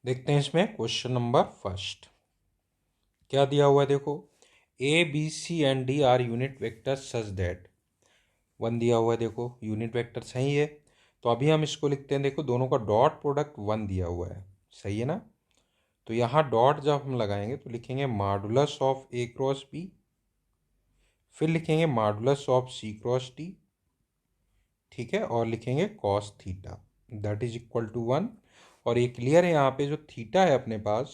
देखते हैं इसमें क्वेश्चन नंबर फर्स्ट क्या दिया हुआ है। देखो A B C and D are unit vector such that one दिया हुआ है। देखो यूनिट वेक्टर सही है तो अभी हम इसको लिखते हैं। देखो दोनों का डॉट प्रोडक्ट वन दिया हुआ है, सही है ना। तो यहाँ डॉट जब हम लगाएंगे तो लिखेंगे modulus of A cross B, फिर लिखेंगे modulus of C cross D, ठीक है, और लिखेंगे cos theta that is equal to one. और ये क्लियर है यहाँ पे जो थीटा है अपने पास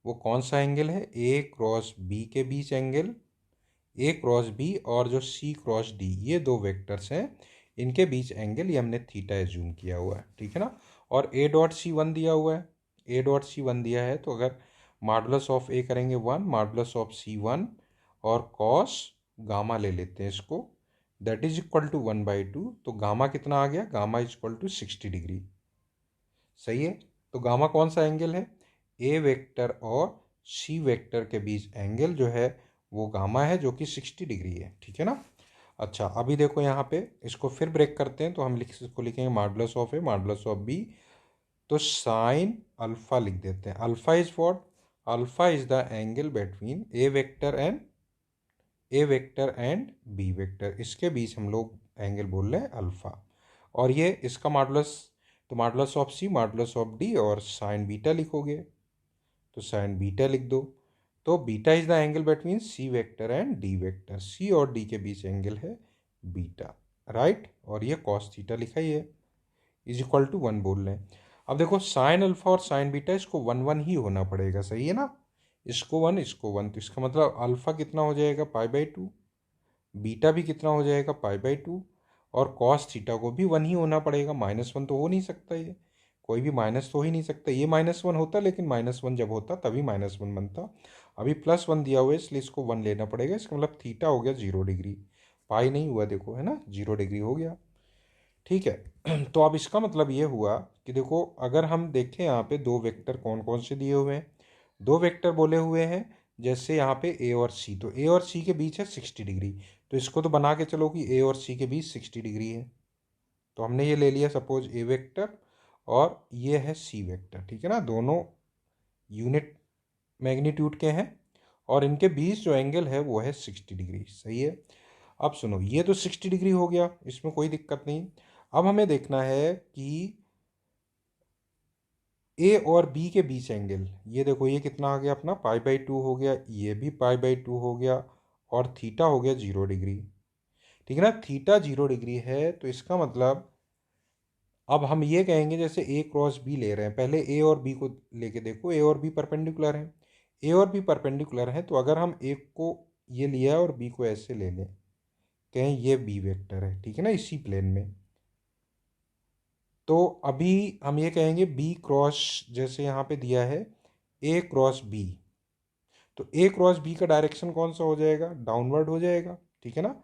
वो कौन सा एंगल है, ए क्रॉस बी के बीच एंगल, ए क्रॉस बी और जो सी क्रॉस डी ये दो वेक्टर्स हैं इनके बीच एंगल ये हमने थीटा एज्यूम किया हुआ है, ठीक है ना। और ए डॉट सी वन दिया हुआ है, ए डॉट सी वन दिया है तो अगर मॉडुलस ऑफ ए करेंगे one, modulus of C one और कॉस गामा ले लेते हैं इसको that is equal to one by two. तो गामा कितना आ गया, gamma is equal to 60 degree, सही है। तो गामा कौन सा एंगल है, ए वेक्टर और सी वेक्टर के बीच एंगल जो है वो गामा है जो कि 60 डिग्री है, ठीक है ना। अच्छा अभी देखो यहाँ पे इसको फिर ब्रेक करते हैं तो हम इसको लिखेंगे modulus of A modulus of B. तो साइन अल्फा लिख देते हैं। Alpha is what, alpha is the angle between A vector and B vector, इसके बीच हम लोग एंगल बोल रहे हैं अल्फा। और ये इसका मॉडुलस, तो modulus of C modulus of D और साइन बीटा लिखोगे तो साइन बीटा लिख दो। तो beta is the angle between C vector and D vector, C और डी के बीच एंगल है बीटा, राइट। और ये कॉस थीटा लिखा ही है इज इक्वल टू वन बोल रहे हैं। अब देखो साइन अल्फा और साइन बीटा इसको वन वन ही होना पड़ेगा, सही है ना। इसको वन तो इसका मतलब अल्फा कितना हो जाएगा पाई बाई टू, बीटा भी कितना हो जाएगा पाई बाई टू, और कॉस थीटा को भी वन ही होना पड़ेगा, माइनस वन तो हो नहीं सकता, ये कोई भी माइनस तो हो ही नहीं सकता। ये माइनस वन होता लेकिन माइनस वन जब होता तभी माइनस वन बनता, अभी प्लस वन दिया हुआ है इसलिए इसको वन लेना पड़ेगा। इसका मतलब थीटा हो गया 0 डिग्री, पाई नहीं हुआ देखो, है ना, 0 डिग्री हो गया, ठीक है। तो अब इसका मतलब ये हुआ कि देखो अगर हम देखें यहाँ पे दो वेक्टर कौन कौन से दिए हुए हैं, दो वेक्टर बोले हुए हैं जैसे यहाँ पे ए और सी, तो ए और सी के बीच है 60 डिग्री, तो इसको तो बना के चलो कि ए और सी के बीच 60 डिग्री है। तो हमने ये ले लिया सपोज ए वेक्टर और ये है सी वेक्टर, ठीक है ना, दोनों यूनिट मैग्नीट्यूड के हैं और इनके बीच जो एंगल है वो है 60 डिग्री, सही है। अब सुनो ये तो 60 डिग्री हो गया, इसमें कोई दिक्कत नहीं। अब हमें देखना है कि ए और बी के बीच एंगल, ये देखो ये कितना आ गया अपना पाई बाई टू हो गया, ये भी पाई बाई टू हो गया और थीटा हो गया 0 डिग्री, ठीक है ना। थीटा 0 डिग्री है तो इसका मतलब अब हम ये कहेंगे जैसे ए क्रॉस बी ले रहे हैं, पहले ए और बी को लेके देखो, ए और बी परपेंडिकुलर हैं, ए और बी परपेंडिकुलर हैं तो अगर हम ए को ये लिया और बी को ऐसे ले लें, कहें ये बी वेक्टर है, ठीक है ना, इसी प्लेन में। तो अभी हम ये कहेंगे बी क्रॉस, जैसे यहाँ पे दिया है ए क्रॉस बी, तो ए क्रॉस बी का डायरेक्शन कौन सा हो जाएगा, डाउनवर्ड हो जाएगा, ठीक है ना।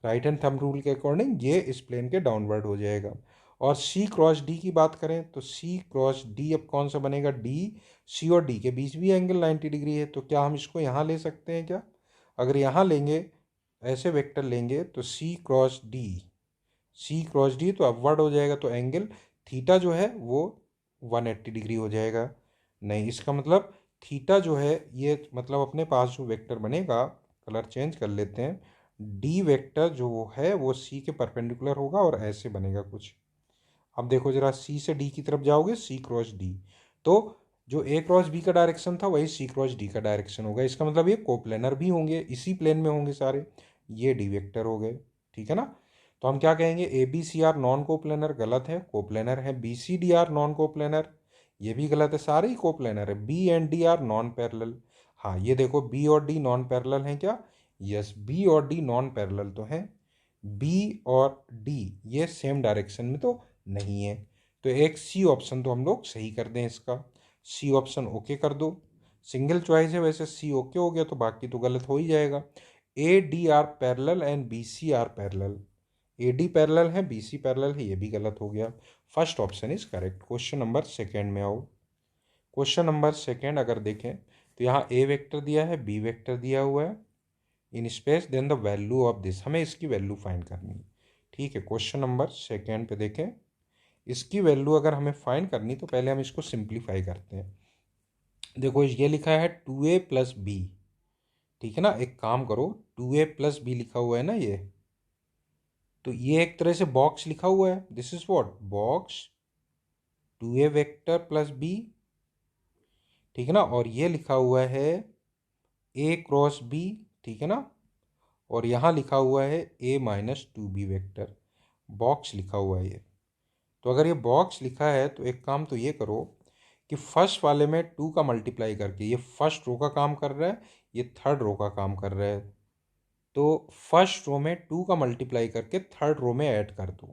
राइट हैंड थंब रूल के अकॉर्डिंग ये इस प्लेन के डाउनवर्ड हो जाएगा। और सी क्रॉस डी की बात करें तो सी क्रॉस डी अब कौन सा बनेगा, डी, सी और डी के बीच भी एंगल 90 डिग्री है, तो क्या हम इसको यहाँ ले सकते हैं क्या, अगर यहाँ लेंगे ऐसे वेक्टर लेंगे तो सी क्रॉस डी, सी क्रॉस डी तो अपवर्ड हो जाएगा, तो एंगल थीटा जो है वो 180 डिग्री हो जाएगा। नहीं, इसका मतलब थीटा जो है ये मतलब अपने पास जो वेक्टर बनेगा, कलर चेंज कर लेते हैं, डी वेक्टर जो है वो सी के परपेंडिकुलर होगा और ऐसे बनेगा कुछ। अब देखो जरा सी से डी की तरफ जाओगे, सी क्रॉस डी, तो जो ए क्रॉस बी का डायरेक्शन था वही सी क्रॉस डी का डायरेक्शन होगा, इसका मतलब ये कोप्लेनर भी होंगे, इसी प्लेन में होंगे सारे, ये डी वेक्टर हो गए, ठीक है ना। तो हम क्या कहेंगे, A B C are non coplanar, गलत है, कोप्लेनर है। B C D are non coplanar, ये भी गलत है, सारे ही कोप्लेनर है। B and D are non parallel, हाँ ये देखो बी और डी नॉन पैरेलल हैं क्या, यस बी और डी नॉन पैरेलल तो हैं। बी और डी ये सेम डायरेक्शन में तो नहीं है, तो एक सी ऑप्शन तो हम लोग सही कर दें, इसका सी ऑप्शन ओके कर दो, सिंगल चॉइस है वैसे, सी ओके हो गया तो बाकी तो गलत हो ही जाएगा। A D are parallel and B C are parallel, A D parallel है बी सी पैरेलल है, ये भी गलत हो गया। First option is correct. Question number second में आओ। क्वेश्चन नंबर सेकेंड अगर देखें तो यहाँ ए वेक्टर दिया है, बी वेक्टर दिया हुआ है in space, then the value of this, हमें इसकी वैल्यू फाइंड करनी है, ठीक है। क्वेश्चन नंबर सेकेंड पे देखें, इसकी वैल्यू अगर हमें फाइंड करनी तो पहले हम इसको सिंप्लीफाई करते हैं। देखो ये लिखा है 2a+b, ठीक है ना। एक काम करो, 2a+b लिखा हुआ है ना ये, तो ये एक तरह से बॉक्स लिखा हुआ है, this is what box 2a vector plus b, ठीक है ना। और ये लिखा हुआ है a×b, ठीक है ना। और यहाँ लिखा हुआ है a-2b वेक्टर, बॉक्स लिखा हुआ है ये। तो अगर ये बॉक्स लिखा है तो एक काम तो ये करो कि फर्स्ट वाले में 2 का मल्टीप्लाई करके, ये फर्स्ट रो का काम कर रहा है, ये थर्ड रो का काम कर रहा है, तो फर्स्ट रो में 2 का मल्टीप्लाई करके थर्ड रो में ऐड कर दो,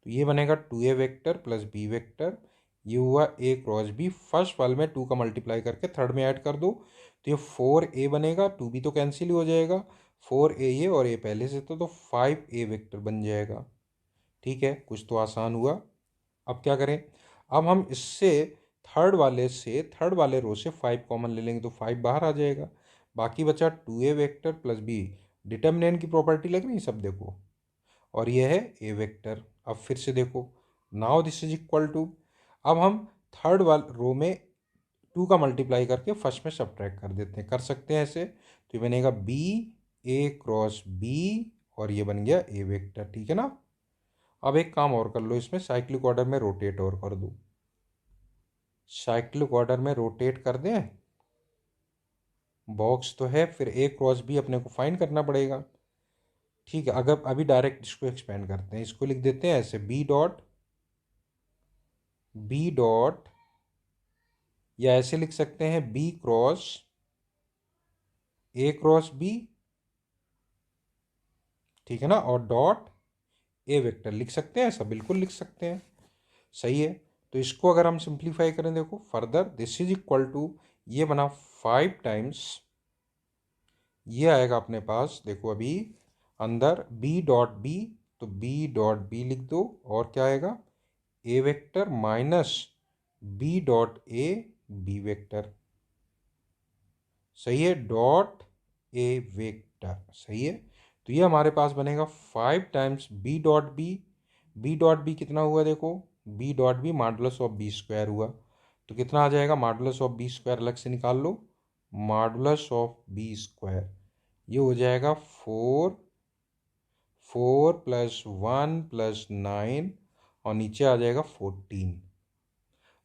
तो ये बनेगा 2a vector plus b vector, ये हुआ a×b। फर्स्ट वाले में 2 का मल्टीप्लाई करके थर्ड में ऐड कर दो, तो ये 4a बनेगा, 2b तो कैंसिल ही हो जाएगा, 4a ये और a पहले से तो 5a वेक्टर बन जाएगा। ठीक है, कुछ तो आसान हुआ। अब क्या करें, अब हम इससे थर्ड वाले रो से 5 कॉमन ले लेंगे तो 5 बाहर आ जाएगा, बाकी बचा 2a vector plus b। Determinant की प्रॉपर्टी लग रही है सब, देखो, और ये है ए वेक्टर। अब फिर से देखो, now this is equal to, अब हम थर्ड वाल रो में 2 का मल्टीप्लाई करके फर्स्ट में सब्ट्रैक्ट कर देते हैं, कर सकते हैं ऐसे, तो ये बनेगा b a×b, और ये बन गया ए वेक्टर, ठीक है ना। अब एक काम और कर लो, इसमें साइक्लिक ऑर्डर में रोटेट और कर दो, साइक्लिक ऑर्डर में रोटेट कर दें, बॉक्स तो है, फिर a×b अपने को फाइंड करना पड़ेगा। ठीक है, अगर अभी डायरेक्ट इसको एक्सपेंड करते हैं, इसको लिख देते हैं ऐसे b डॉट, या ऐसे लिख सकते हैं b×a×b, ठीक है ना, और डॉट ए वेक्टर लिख सकते हैं, ऐसा बिल्कुल लिख सकते हैं, सही है। तो इसको अगर हम सिंप्लीफाई करें, देखो further this is equal to, ये बना 5 टाइम्स, ये आएगा अपने पास, देखो अभी अंदर b.b, तो b.b लिख दो, और क्या आएगा A vector minus b.a B vector, सही है, डॉट ए वेक्टर, सही है। तो ये हमारे पास बनेगा 5 टाइम्स b.b, b.b कितना हुआ देखो, b.b modulus of B square हुआ, तो कितना आ जाएगा, मॉडुलस ऑफ बी स्क्वायर अलग से निकाल लो, मॉडुलस ऑफ बी स्क्वायर ये हो जाएगा 4, 4+1+9, और नीचे आ जाएगा 14,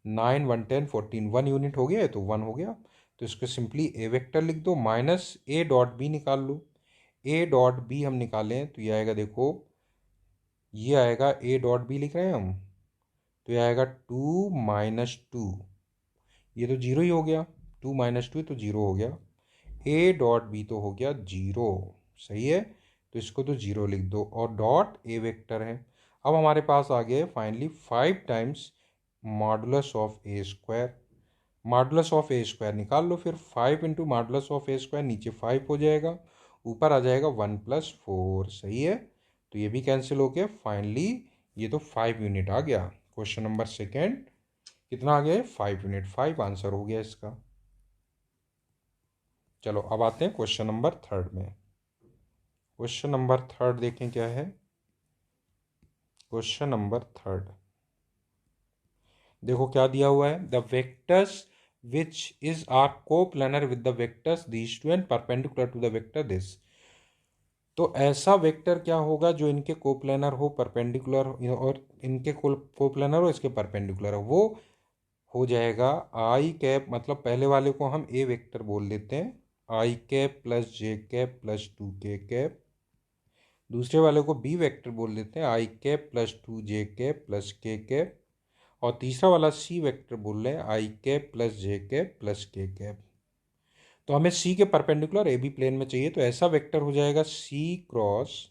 9 1 10 14, 1 यूनिट हो गया है तो 1 हो गया, तो इसको सिंपली ए वेक्टर लिख दो, माइनस a.b निकाल लो, a.b हम निकालें तो ये आएगा, देखो ये आएगा a.b लिख रहे हैं हम, तो ये आएगा 2 - 2, ये तो जीरो ही हो गया, 2 - 2 तो जीरो हो गया, a.b तो हो गया जीरो, सही है, तो इसको तो जीरो लिख दो, और डॉट ए वेक्टर है। अब हमारे पास आ गया finally 5 times modulus of A square, modulus of A square निकाल लो, फिर 5 into modulus of A square, नीचे 5 हो जाएगा, ऊपर आ जाएगा 1+4, सही है, तो ये भी कैंसिल हो गया, फाइनली ये तो 5 यूनिट आ गया। क्वेश्चन नंबर सेकेंड कितना आ गया, 5 यूनिट, 5 आंसर हो गया इसका। चलो अब आते हैं क्वेश्चन नंबर थर्ड में। क्वेश्चन नंबर थर्ड देखें क्या है, क्वेश्चन नंबर थर्ड देखो क्या दिया हुआ है, the vectors which is are coplanar with the vectors these two and perpendicular to the vector this. तो ऐसा वेक्टर क्या होगा जो इनके कोप्लानर हो, परपेंडिकुलर, और इनके कोप्लानर हो, इसके परपेंडिकुलर हो, वो हो जाएगा आई कैप, मतलब पहले वाले को हम ए वेक्टर बोल देते हैं, i cap plus j cap plus 2k cap, दूसरे वाले को बी वेक्टर बोल देते हैं, i cap plus 2j cap plus k cap, और तीसरा वाला सी वेक्टर बोल रहे हैं, i cap plus j cap plus k cap. तो हमें सी के परपेंडिकुलर ए बी प्लेन में चाहिए, तो ऐसा वेक्टर हो जाएगा सी क्रॉस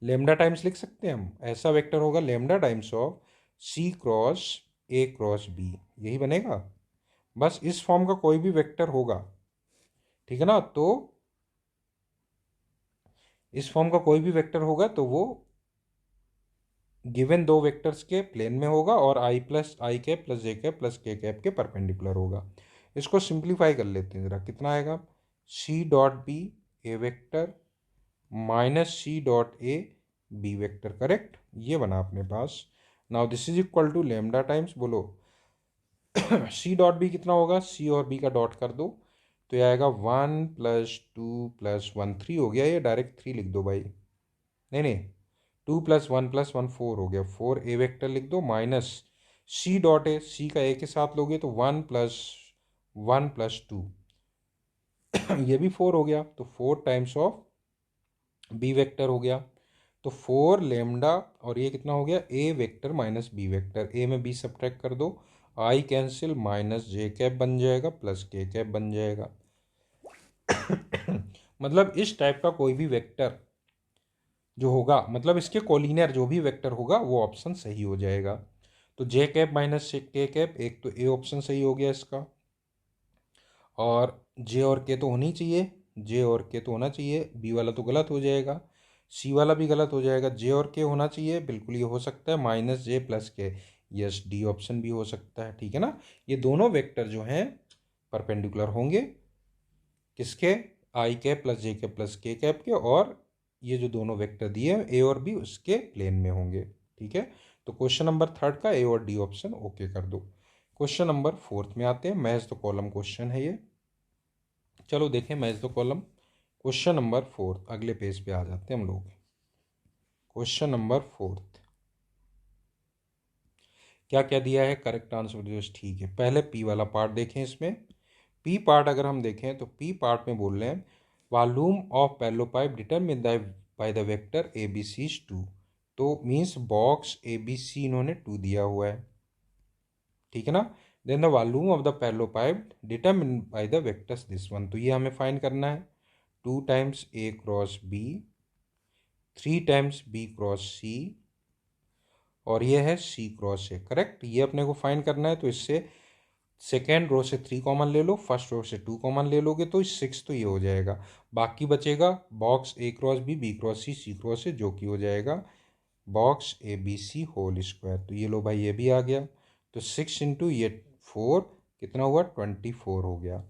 लेमडा टाइम्स, लिख सकते हैं हम, ऐसा वेक्टर होगा lambda times of C cross a×b, यही बनेगा, बस इस फॉर्म का कोई भी वेक्टर होगा, ठीक है ना। तो इस फॉर्म का कोई भी वेक्टर होगा तो वो गिवन दो वेक्टर्स के प्लेन में होगा, और i+i cap plus j cap plus k cap के परपेंडिकुलर होगा। इसको सिंप्लीफाई कर लेते हैं ज़रा, कितना आएगा, c.b A vector minus c.a B vector, correct, ये बना अपने पास। Now this is equal to lambda times, बोलो सी डॉट बी कितना होगा, सी और बी का डॉट कर दो तो ये आएगा 1 + 2 + 1 3 हो गया, ये डायरेक्ट 3 लिख दो भाई। नहीं नहीं, 2 + 1 + 1 4 हो गया, 4 ए वेक्टर लिख दो माइनस सी डॉट है, सी का ए के साथ लोगे तो 1 + 1 + 2 ये भी 4 हो गया, तो 4 टाइम्स ऑफ बी वेक्टर हो गया, तो 4 लेमडा, और ये कितना हो गया, A vector minus B vector, ए में बी सब्ट्रैक्ट कर दो, I cancel, minus J cap बन जाएगा प्लस के कैप बन जाएगा। मतलब इस टाइप का कोई भी वेक्टर जो होगा, मतलब इसके कोलिनियर जो भी वेक्टर होगा वो ऑप्शन सही हो जाएगा। तो जे कैप माइनस के कैप, एक तो ए ऑप्शन सही हो गया इसका, और जे और के तो होनी चाहिए, जे और के तो होना चाहिए, बी वाला तो गलत हो जाएगा, सी वाला भी गलत हो जाएगा, जे और के होना चाहिए, बिल्कुल ये हो सकता है माइनस जे प्लस के, यस डी ऑप्शन भी हो सकता है, ठीक है ना। ये दोनों वेक्टर जो हैं परपेंडिकुलर होंगे किसके, आई cap plus j cap plus के कैप के, और ये जो दोनों वेक्टर दिए हैं ए और बी उसके प्लेन में होंगे, ठीक है। तो क्वेश्चन नंबर थर्ड का ए और डी ऑप्शन ओके कर दो। क्वेश्चन नंबर फोर्थ में आते हैं, मैच द कॉलम क्वेश्चन है ये। चलो देखें match the column, question number fourth, अगले पेज पे आ जाते हैं हम लोग। क्वेश्चन नंबर फोर्थ क्या क्या दिया है, करेक्ट आंसर जो ठीक है। पहले पी वाला पार्ट देखें, इसमें पी पार्ट अगर हम देखें तो पी पार्ट में बोल रहे हैं volume of parallelepiped determined by the vector A B C 2, तो means box A B C इन्होंने 2 दिया हुआ है, ठीक है ना। Then the volume of the parallelepiped determined by the vectors this one, तो ये हमें फाइंड करना है, 2 times A cross B, 3 times B cross C, और ये है सी क्रॉस ए, करेक्ट। ये अपने को फाइंड करना है, तो इससे सेकेंड रो से 3 कॉमन ले लो, फर्स्ट रो से 2 कॉमन ले लोगे तो 6 तो ये हो जाएगा, बाकी बचेगा box A cross B cross C cross A, जो कि हो जाएगा box A B C whole square. तो ये लो भाई ये भी आ गया, तो 6 इंटू ये 4 कितना हुआ, 24 हो गया।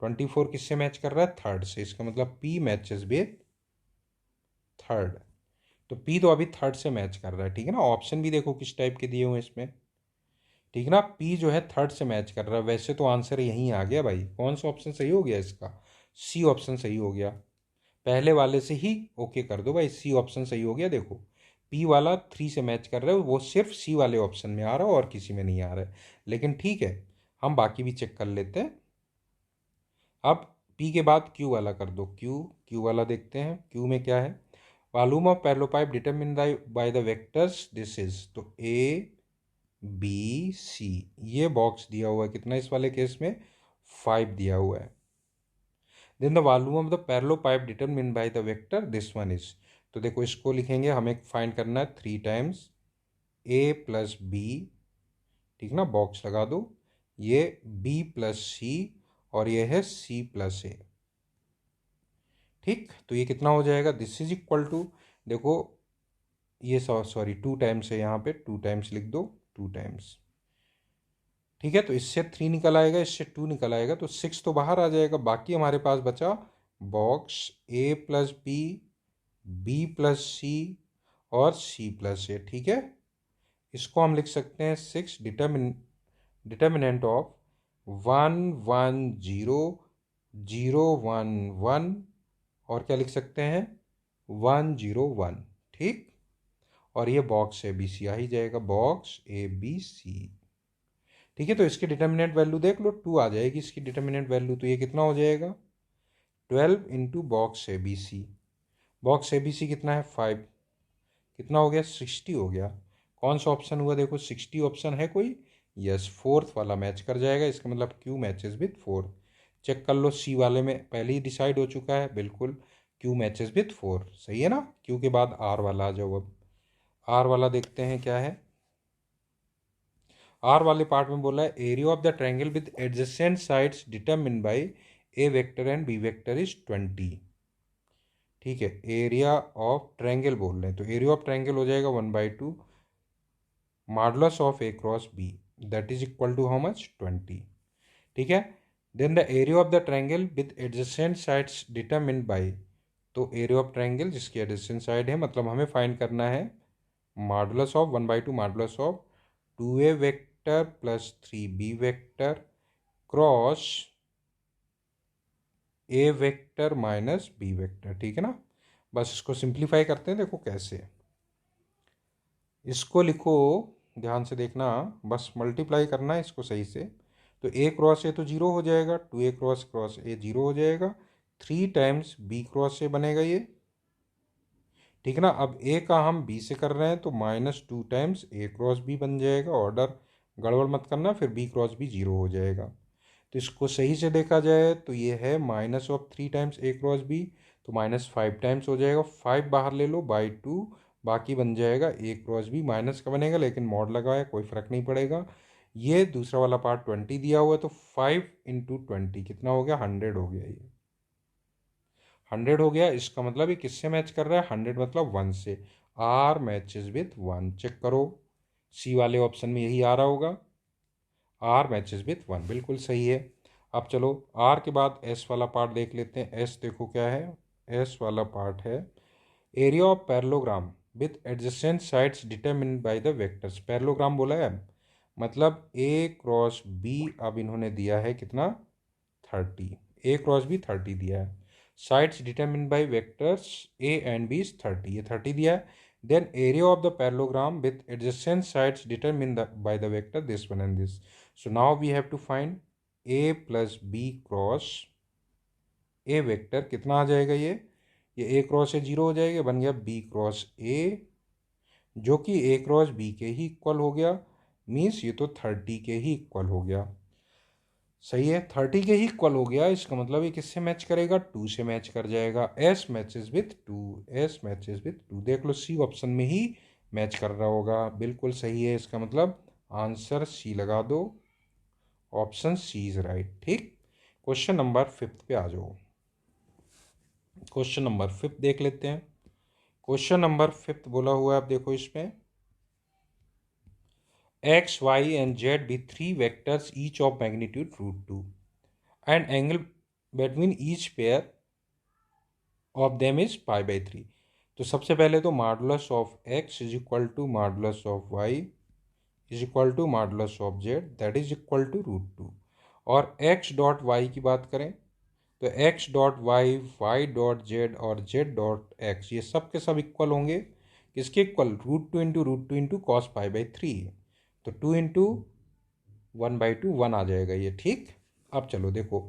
24 किससे मैच कर रहा है, थर्ड से, इसका मतलब पी मैचेस विथ थर्ड, तो पी तो अभी थर्ड से मैच कर रहा है, ठीक है ना। ऑप्शन भी देखो किस टाइप के दिए हुए हैं इसमें, ठीक है ना, पी जो है थर्ड से मैच कर रहा है। वैसे तो आंसर यहीं आ गया भाई, कौन सा ऑप्शन सही हो गया इसका, सी ऑप्शन सही हो गया, पहले वाले से ही ओके कर दो भाई, सी ऑप्शन सही हो गया। देखो पी वाला 3 से मैच कर रहा है, वो सिर्फ सी वाले ऑप्शन में आ रहा है और किसी में नहीं आ रहा है, लेकिन ठीक है हम बाकी भी चेक कर लेते हैं। अब पी के बाद क्यू वाला कर दो, क्यू वाला देखते हैं, क्यू में क्या है, volume of parallelepiped determined by the vectors this is, तो ए बी सी, ये बॉक्स दिया हुआ है कितना इस वाले केस में, 5 दिया हुआ है। Then the volume of the parallel pipe determine by the vector this one is, तो देखो इसको लिखेंगे, हमें फाइंड करना है 3 टाइम्स ए प्लस बी, ठीक ना, बॉक्स लगा दो, ये बी प्लस सी, और ये है सी प्लस ए, ठीक। तो ये कितना हो जाएगा, दिस इज इक्वल टू, देखो ये सॉरी 2 टाइम्स है यहाँ पे, 2 टाइम्स लिख दो, 2 टाइम्स, ठीक है। तो इससे 3 निकल आएगा, इससे 2 निकल आएगा, तो 6 तो बाहर आ जाएगा, बाकी हमारे पास बचा बॉक्स ए प्लस बी प्लस सी और सी प्लस ए, ठीक है। इसको हम लिख सकते हैं 6 डिटर्मिनेंट ऑफ 1 1 0 0 1 1, और क्या लिख सकते हैं 1 0 1, ठीक। और ये बॉक्स ए बी सी आ ही जाएगा, बॉक्स ए बी सी, ठीक है। तो इसकी डिटर्मिनेंट वैल्यू देख लो, 2 आ जाएगी इसकी डिटर्मिनेंट वैल्यू, तो ये कितना हो जाएगा 12 into box A B C, box A B C कितना है 5, कितना हो गया 60 हो गया। कौन सा ऑप्शन हुआ देखो 60 ऑप्शन है कोई, यस फोर्थ वाला मैच कर जाएगा, इसका मतलब Q matches with fourth. Check कर लो, सी वाले में पहले ही डिसाइड हो चुका है, बिल्कुल क्यू मैचेस विथ 4, सही है ना। क्यू के बाद आर वाला आ जाओ, अब आर वाला देखते हैं क्या है। आर वाले पार्ट में बोला है area of the triangle with adjacent sides determine by A vector and B vector is 20, ठीक है। एरिया ऑफ ट्रायंगल बोल रहे हैं, तो एरिया ऑफ ट्रायंगल हो जाएगा 1/2 modulus of A cross B, that is equal to how much 20, ठीक है। Then the area of the triangle with adjacent sides determine by, तो एरिया ऑफ ट्रायंगल जिसकी एडजेसेंट साइड है, मतलब हमें फाइंड करना है modulus of 1/2 modulus of 2a vector plus 3b vector cross a vector minus b vector, ठीक है ना। बस इसको सिंप्लीफाई करते हैं, देखो कैसे। इसको लिखो, ध्यान से देखना, बस मल्टीप्लाई करना है इसको सही से। तो a क्रॉस a तो जीरो हो जाएगा, 2a cross cross a zero हो जाएगा, 3 टाइम्स b क्रॉस a बनेगा ये, ठीक है ना। अब a का हम b से कर रहे हैं तो -2 टाइम्स a क्रॉस b बन जाएगा। ऑर्डर गड़बड़ मत करना, फिर b क्रॉस b जीरो हो जाएगा। तो इसको सही से देखा जाए तो ये है -3 टाइम्स a क्रॉस b, तो -5 टाइम्स हो जाएगा। 5 बाहर ले लो, /2, बाकी बन जाएगा a क्रॉस b। माइनस का बनेगा लेकिन मॉड लगा है, कोई फ़र्क नहीं पड़ेगा। ये दूसरा वाला पार्ट 20 दिया हुआ है, तो 5 × 20 कितना हो गया, 100 हो गया। ये 100 हो गया। इसका मतलब ये किससे मैच कर रहा है, 100 मतलब 1 से। आर मैचेस विथ 1, चेक करो, सी वाले ऑप्शन में यही आ रहा होगा, आर मैचेस विथ 1, बिल्कुल सही है। अब चलो आर के बाद एस वाला पार्ट देख लेते हैं। एस देखो क्या है, एस वाला पार्ट है area of parallelogram with adjacent sides determined by the vectors. Parallelogram बोला है, मतलब ए क्रॉस बी, अब इन्होंने दिया है कितना, 30, ए क्रॉस बी 30 दिया है। Sides determined by vectors A and B is 30, ये 30 दिया है। Then area of the parallelogram with adjacent sides determined by the vector this one and this. So now we have to find a plus b cross a vector, कितना आ जाएगा ये a cross a zero हो जाएगा, बन गया b cross a, जो कि a क्रॉस b के ही इक्वल हो गया। मीन्स ये तो 30 के ही इक्वल हो गया। सही है, 30 के ही इक्वल हो गया। इसका मतलब ये किससे मैच करेगा, 2 से मैच कर जाएगा। s matches with 2, s matches with 2, देख लो सी ऑप्शन में ही मैच कर रहा होगा, बिल्कुल सही है। इसका मतलब आंसर सी लगा दो, ऑप्शन सी इज राइट, ठीक। क्वेश्चन नंबर 5 पे आ जाओ। क्वेश्चन नंबर 5 देख लेते हैं। क्वेश्चन नंबर 5 बोला हुआ है, आप देखो इसमें, x, y and z be 3 vectors each of magnitude √2 and angle between each pair of them is π/3। तो सबसे पहले तो modulus of x is equal to modulus of y is equal to modulus of z, that is equal to √2। और x dot y की बात करें तो x dot Y, Y dot Z और z डॉट x, ये सब के सब इक्वल होंगे, किसके इक्वल, √2 cos π/3। तो 2 इंटू 1/2 1 आ जाएगा ये, ठीक। अब चलो देखो,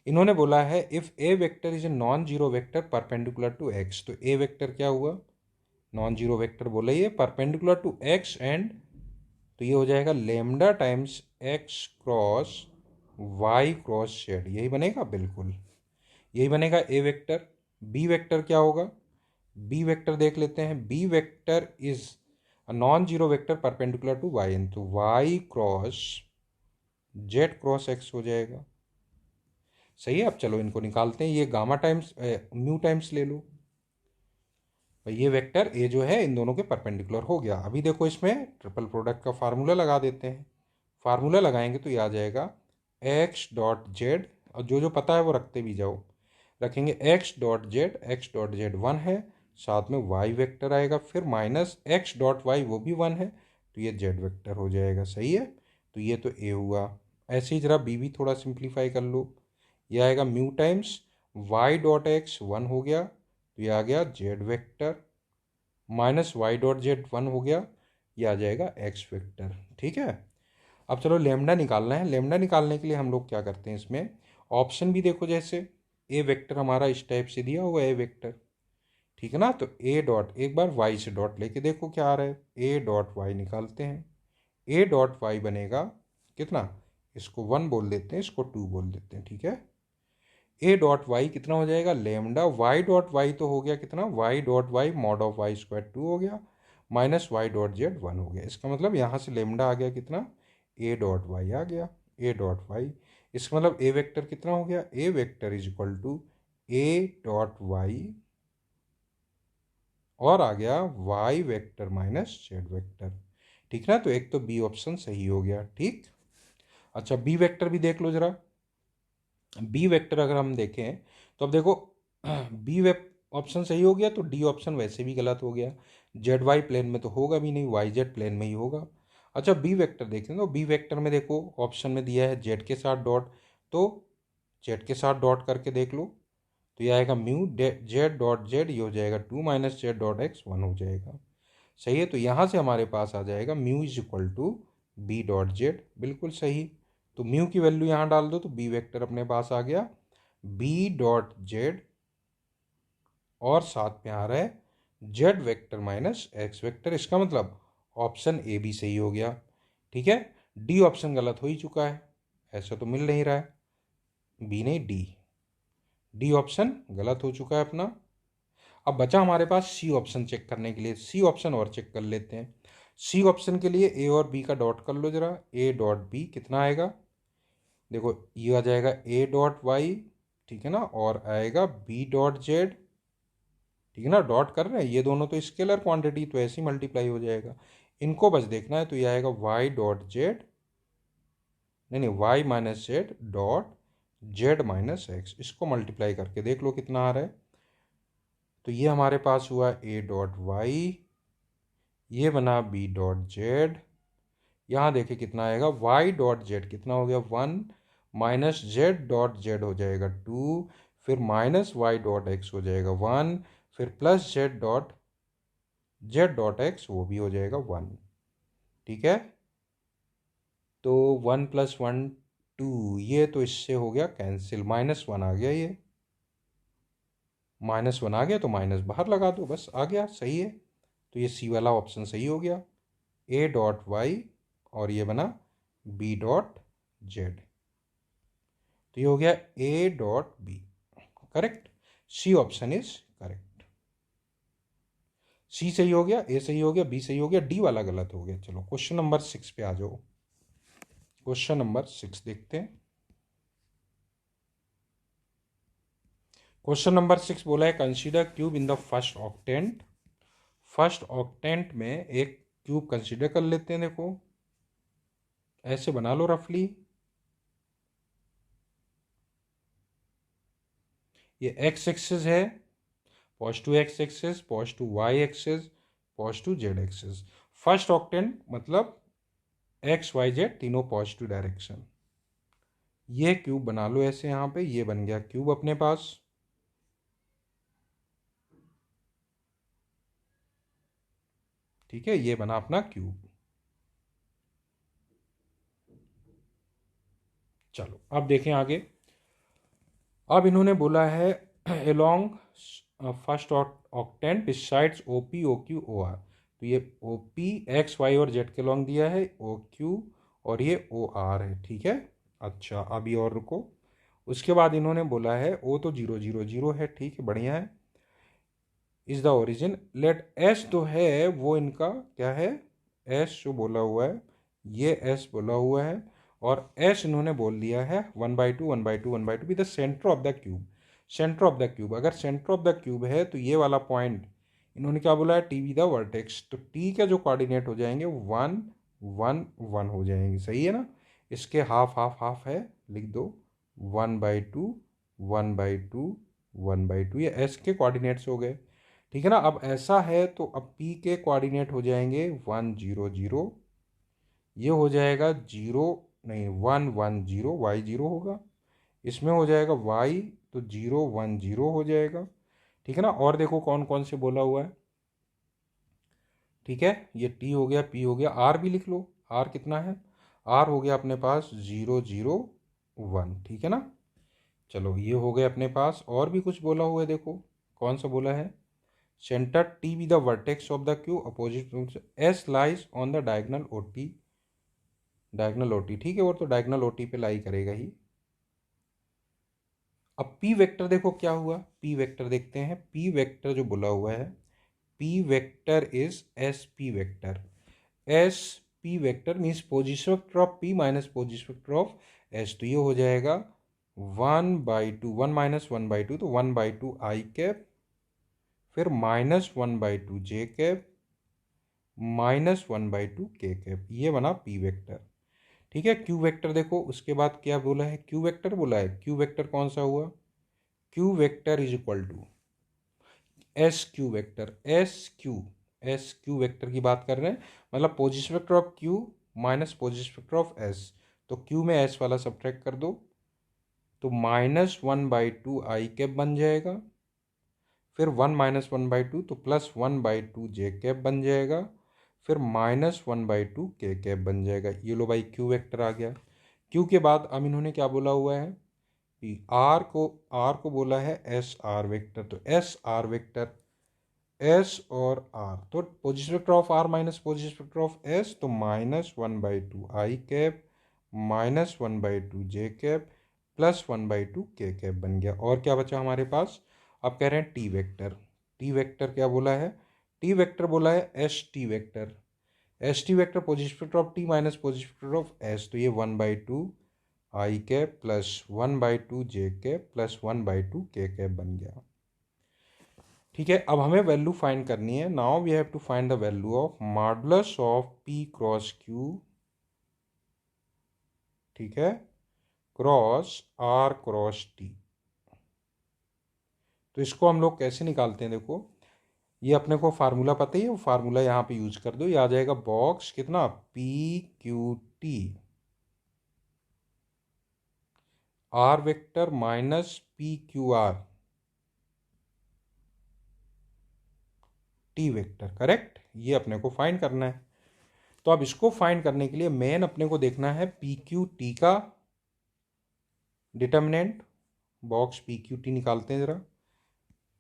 इन्होंने बोला है if A vector is a non zero vector perpendicular to x। तो ए वेक्टर क्या हुआ, नॉन जीरो वेक्टर बोला ये, परपेंडिकुलर टू x एंड, तो ये हो जाएगा lambda times x cross y cross z, यही बनेगा, बिल्कुल यही बनेगा ए वेक्टर। बी वेक्टर क्या होगा, बी वेक्टर देख लेते हैं। B vector is a non zero vector perpendicular to Y N, तो Y cross Z cross X हो जाएगा। सही है। अब चलो इनको निकालते हैं, ये गामा टाइम्स म्यू टाइम्स ले लो भाई, ये वेक्टर ए जो है इन दोनों के परपेंडिकुलर हो गया। अभी देखो इसमें ट्रिपल प्रोडक्ट का फार्मूला लगा देते हैं। फार्मूला लगाएंगे तो ये आ जाएगा एक्स डॉट जेड, और जो जो पता है वो रखते भी जाओ। रखेंगे एक्स डॉट जेड 1 है, साथ में वाई वेक्टर आएगा, फिर माइनस एक्स डॉट वाई, वो भी 1 है, तो ये जेड वेक्टर हो जाएगा। सही है, तो ये तो ए हुआ। ऐसे ही जरा बी भी थोड़ा सिंप्लीफाई कर लो, ये आएगा mu times Y dot X 1 हो गया, तो ये आ गया Z vector, minus Y dot Z 1 हो गया, ये आ जाएगा एक्स वेक्टर, ठीक है। अब चलो लेमडा निकालना है। लेमडा निकालने के लिए हम लोग क्या करते हैं, इसमें ऑप्शन भी देखो, जैसे ए वेक्टर हमारा इस टाइप से दिया हुआ है, ए वेक्टर, ठीक है ना। तो ए डॉट, एक बार वाई से डॉट लेके देखो क्या आ रहा है, ए डॉट वाई निकालते हैं। ए डॉट वाई बनेगा कितना, इसको 1 बोल देते हैं, इसको 2 बोल देते हैं, ठीक है। ए डॉट वाई कितना हो जाएगा, लेमडा वाई डॉट वाई तो हो गया कितना, Y dot Y mod of Y square 2 हो गया, माइनस वाई डॉट जेड 1 हो गया। इसका मतलब यहाँ से लेमडा आ गया कितना, ए डॉट वाई आ गया, ए डॉट वाई। इसका मतलब ए वेक्टर कितना हो गया, A vector is equal to A dot Y, और आ गया Y vector minus Z vector, ठीक ना। तो एक तो बी ऑप्शन सही हो गया, ठीक। अच्छा बी वेक्टर भी देख लो जरा। बी वेक्टर अगर हम देखें तो अब देखो, बी वेब ऑप्शन सही हो गया, तो डी ऑप्शन वैसे भी गलत हो गया। जेड वाई प्लेन में तो होगा भी नहीं, वाई जेड प्लेन में ही होगा। अच्छा बी वेक्टर देखते हैं, तो बी वेक्टर में देखो ऑप्शन में दिया है जेड के साथ डॉट, तो जेड के साथ डॉट करके देख लो, तो ये आएगा म्यू जेड डॉट जेड, ये हो जाएगा 2 - z डॉट x 1 हो जाएगा। सही है, तो यहाँ से हमारे पास आ जाएगा mu is equal to B dot Z, बिल्कुल सही। तो म्यू की वैल्यू यहाँ डाल दो तो बी वेक्टर अपने पास आ गया बी डॉट जेड, और साथ में आ रहा है Z vector minus x vector. इसका मतलब ऑप्शन ए भी सही हो गया। ठीक है, डी ऑप्शन गलत हो ही चुका है, ऐसा तो मिल नहीं रहा है, बी नहीं डी, डी ऑप्शन गलत हो चुका है अपना। अब बचा हमारे पास सी ऑप्शन चेक करने के लिए, सी ऑप्शन और चेक कर लेते हैं। सी ऑप्शन के लिए ए और बी का डॉट कर लो जरा, ए डॉट बी कितना आएगा, देखो ये आ जाएगा ए डॉट वाई, ठीक है ना, और आएगा बी डॉट जेड, ठीक है ना, डॉट कर रहे हैं, ये दोनों तो स्केलर क्वांटिटी तो ऐसे ही मल्टीप्लाई हो जाएगा, इनको बस देखना है, तो ये आएगा वाई डॉट जेड, नहीं नहीं Y minus Z dot Z minus X, इसको मल्टीप्लाई करके देख लो कितना आ रहा है। तो ये हमारे पास हुआ ए डॉट वाई, ये बना बी डॉट जेड, यहाँ देखिए कितना आएगा वाई डॉट जेड कितना हो गया 1, माइनस जेड डॉट जेड हो जाएगा 2, फिर माइनस वाई डॉट एक्स हो जाएगा 1, फिर प्लस जेड डॉट एक्स वो भी हो जाएगा 1। ठीक है, तो 1 + 1 2, ये तो इससे हो गया कैंसिल, -1 आ गया, ये -1 आ गया तो माइनस बाहर लगा दो, बस आ गया, सही है। तो ये सी वाला ऑप्शन सही हो गया, ए डॉट वाई और ये बना बी डॉट जेड, तो ये हो गया A dot B, correct, C option is correct. C सही हो गया, ए सही हो गया, बी सही हो गया, डी वाला गलत हो गया। चलो क्वेश्चन नंबर 6 पे आ जाओ, क्वेश्चन नंबर 6 देखते हैं। क्वेश्चन नंबर 6 बोला है consider cube in the first octant. First octant में एक क्यूब कंसीडर कर लेते हैं, देखो ऐसे बना लो रफली, ये एक्स एक्सिस है, positive x axis, positive Y axis, positive Z axis. First octant मतलब एक्स वाई जेड तीनों पॉजिटिव डायरेक्शन। ये क्यूब बना लो ऐसे, यहाँ पे ये बन गया क्यूब अपने पास। ठीक है, ये बना अपना क्यूब। चलो अब देखें आगे। अब इन्होंने बोला है along first octant besides O P O Q O R, तो ये ओ पी एक्स वाई और जेड के लॉन्ग दिया है, ओ क्यू और ये ओ आर है। ठीक है, अच्छा अभी और रुको, उसके बाद इन्होंने बोला है ओ तो 0 0 0 है, ठीक है बढ़िया है, is the origin let S तो है वो इनका क्या है, एस जो बोला हुआ है, ये एस बोला हुआ है, और एस इन्होंने बोल दिया है 1/2 1/2 1/2 be the centre of the cube. Centre of the cube, अगर सेंटर ऑफ द क्यूब है तो ये वाला पॉइंट इन्होंने क्या बोला है, टी वी द वर्टेक्स, तो टी के जो कोऑर्डिनेट हो जाएंगे 1 1 1 हो जाएंगे, सही है ना, इसके हाफ हाफ हाफ है, लिख दो 1/2 1/2 1/2, ये एस के कोऑर्डिनेट्स हो गए। ठीक है ना, अब ऐसा है तो अब पी के कोऑर्डिनेट हो जाएंगे 1 0 0, ये हो जाएगा 0 नहीं 1 1 0, वाई 0 होगा, इसमें हो जाएगा वाई तो 0 1 0 हो जाएगा। ठीक है ना, और देखो कौन कौन से बोला हुआ है। ठीक है, ये टी हो गया, पी हो गया, आर भी लिख लो, आर कितना है, आर हो गया अपने पास 0 0 1। ठीक है ना, चलो ये हो गया अपने पास, और भी कुछ बोला हुआ है, देखो कौन सा बोला है, centre T be the vertex of the cube opposite S lies on the diagonal O T, diagonal O T, ठीक है, वो तो डायगनल ओ टी पे लाई करेगा ही। अब पी वेक्टर देखो क्या हुआ, पी वेक्टर देखते हैं, पी वेक्टर जो बोला हुआ है, P vector is S P vector, S P vector means position vector of P minus position vector of S, तो ये हो जाएगा 1/2 1 - 1/2 तो 1/2 आई कैप, फिर -1/2 जे कैप, -1/2 के कैप, ये बना पी वेक्टर। ठीक है, क्यू वेक्टर देखो उसके बाद क्या बोला है, क्यू वेक्टर बोला है, क्यू वेक्टर कौन सा हुआ, Q vector is equal to S Q vector, S Q vector की बात कर रहे हैं, मतलब position vector of Q minus positive factor of S, तो क्यू में एस वाला सब्ट्रैक्ट कर दो, तो -1/2 i कैप बन जाएगा, फिर 1 - 1/2 तो +1/2 जे कैप बन जाएगा, फिर -1/2 के कैप बन जाएगा। ये लो भाई क्यू वेक्टर आ गया। क्यू के बाद अब इन्होंने क्या बोला हुआ है कि आर को बोला है एस आर वेक्टर, तो एस आर वेक्टर एस और आर, तो positive vector of R minus positive vector of S, तो -1/2 आई कैप -1/2 जे कैप +1/2 के कैप बन गया। और क्या बचा हमारे पास, अब कह रहे हैं टी वेक्टर। टी वेक्टर क्या बोला है, टी वेक्टर बोला है S T vector. S T vector positive vector of T minus positive vector of S, तो ये 1/2 आई कैप +1/2 जे कैप +1/2 के कैप बन गया। ठीक है, अब हमें वैल्यू फाइंड करनी है। Now we have to find the value of modulus of P cross Q, ठीक है, क्रॉस आर क्रॉस टी। तो इसको हम लोग कैसे निकालते हैं, देखो ये अपने को फार्मूला पता ही है, वो फार्मूला यहाँ पे यूज कर दो, ये आ जाएगा बॉक्स कितना P Q T R vector minus P Q R T vector, correct. ये अपने को फाइंड करना है। तो अब इसको फाइंड करने के लिए मेन अपने को देखना है पी क्यू टी का determinant. Box P Q T निकालते हैं, जरा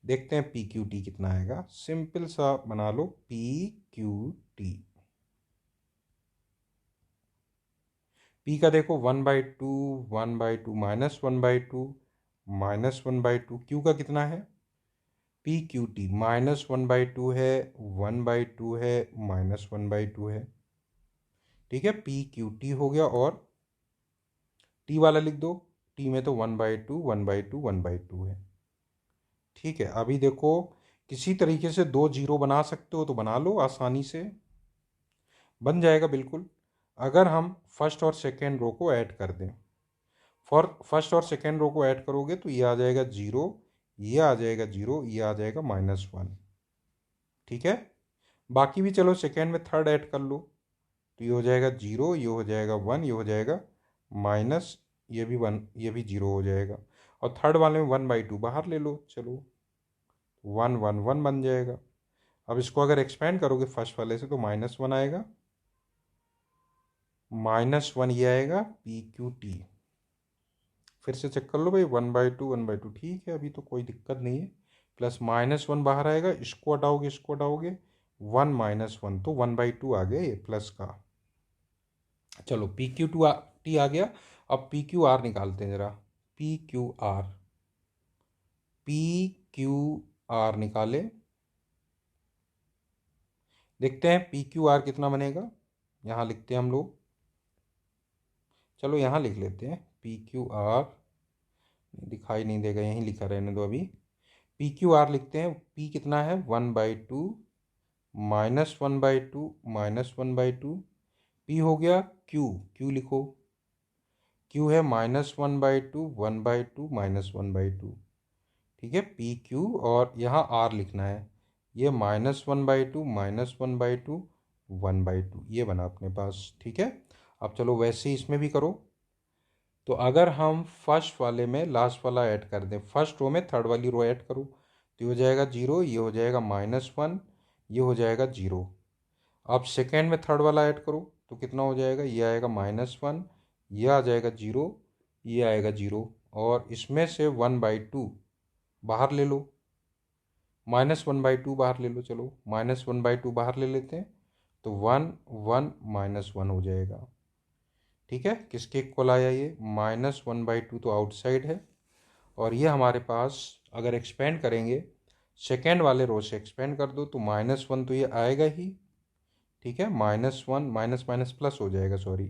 देखते हैं पी क्यू टी कितना आएगा। सिंपल सा बना लो पी क्यू टी। पी का देखो 1/2 1/2 -1/2 -1/2, क्यू का कितना है पी क्यू टी -1/2 है, 1/2 है, -1/2 है। ठीक है, पी क्यू टी हो गया। और टी वाला लिख दो, टी में तो 1/2 1/2 1/2 है। ठीक है, अभी देखो किसी तरीके से 2 जीरो बना सकते हो तो बना लो, आसानी से बन जाएगा बिल्कुल। अगर हम फर्स्ट और सेकेंड रो को ऐड कर दें, फर्स्ट और सेकेंड रो को ऐड करोगे तो ये आ जाएगा 0, ये आ जाएगा 0, ये आ जाएगा -1। ठीक है, बाकी भी चलो सेकेंड में थर्ड ऐड कर लो, तो ये हो जाएगा 0, ये हो जाएगा 1, ये हो जाएगा माइनस, ये भी 1, ये भी 0 हो जाएगा। और थर्ड वाले में 1/2 बाहर ले लो, चलो 1 1 1 बन जाएगा। अब इसको अगर एक्सपेंड करोगे फर्स्ट वाले से तो -1 आएगा, -1 ये आएगा पी क्यू टी। फिर से चेक कर लो भाई, 1/2 1/2 ठीक है, अभी तो कोई दिक्कत नहीं है। प्लस -1 बाहर आएगा, इसको हटाओगे इसको हटाओगे 1 -1, तो 1/2 आ गया ये प्लस का। चलो पी क्यू टी आ गया। अब पी क्यू आर निकालते हैं जरा। P Q R, P Q R निकाले, देखते हैं पी क्यू आर कितना बनेगा। यहाँ लिखते हैं हम लोग, चलो यहाँ लिख लेते हैं पी क्यू आर, दिखाई नहीं देगा यहीं लिखा रहने दो अभी। पी क्यू आर लिखते हैं, पी कितना है 1/2 -1/2 -1/2, पी हो गया क्यू, क्यू लिखो, क्यू है -1/2 1/2 -1/2। ठीक है, पी क्यू, और यहाँ आर लिखना है, ये -1/2 -1/2 1/2, ये बना अपने पास। ठीक है, अब चलो वैसे ही इसमें भी करो। तो अगर हम फर्स्ट वाले में लास्ट वाला ऐड कर दें, फर्स्ट रो में थर्ड वाली रो ऐड करो, तो ये हो जाएगा 0, ये हो जाएगा -1, ये हो जाएगा 0। अब सेकेंड में थर्ड वाला ऐड करो तो कितना हो जाएगा, ये आएगा -1, ये आ जाएगा 0, ये आएगा 0। और इसमें से 1/2 बाहर ले लो, -1/2 बाहर ले लो, चलो -1/2 बाहर ले लेते हैं, तो 1 1 -1 हो जाएगा। ठीक है, किसके इक्वल आया ये, -1/2 तो आउटसाइड है, और ये हमारे पास अगर एक्सपेंड करेंगे सेकेंड वाले रो से एक्सपेंड कर दो तो -1 तो ये आएगा ही। ठीक है, -1 माइनस माइनस प्लस हो जाएगा, sorry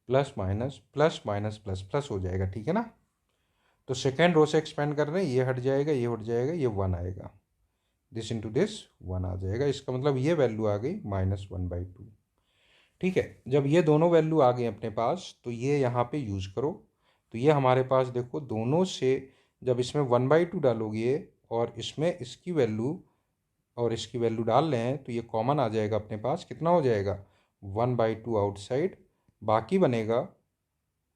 plus minus plus minus plus plus हो जाएगा। ठीक है ना, तो सेकेंड रो से एक्सपेंड कर रहे हैं, ये हट जाएगा, ये हट जाएगा, ये 1 आएगा, दिस इंटू दिस 1 आ जाएगा। इसका मतलब ये वैल्यू आ गई -1/2। ठीक है, जब ये दोनों वैल्यू आ गई अपने पास तो ये यहाँ पे यूज़ करो। तो ये हमारे पास देखो दोनों से, जब इसमें 1/2 डालोगे और इसमें इसकी वैल्यू और इसकी वैल्यू डाल रहे हैं तो ये कॉमन आ जाएगा अपने पास, कितना हो जाएगा 1/2 आउटसाइड, बाकी बनेगा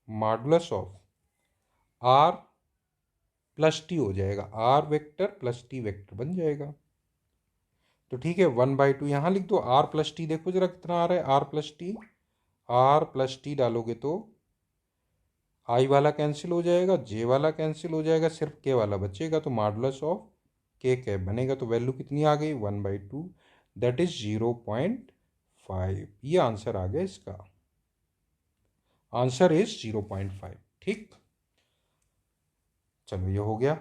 modulus of R plus T हो जाएगा, R vector plus T vector बन जाएगा। तो ठीक है 1/2 यहाँ लिख दो, आर प्लस टी देखो जरा कितना आ रहा है, R plus T, R plus T डालोगे तो आई वाला कैंसिल हो जाएगा, जे वाला कैंसिल हो जाएगा, सिर्फ के वाला बचेगा, तो मॉडुलस ऑफ के कैप बनेगा। तो वैल्यू कितनी आ गई 1/2, दैट इज 0.5। ये आंसर आ गया इसका, आंसर इज 0.5। ठीक, चलो ये हो गया।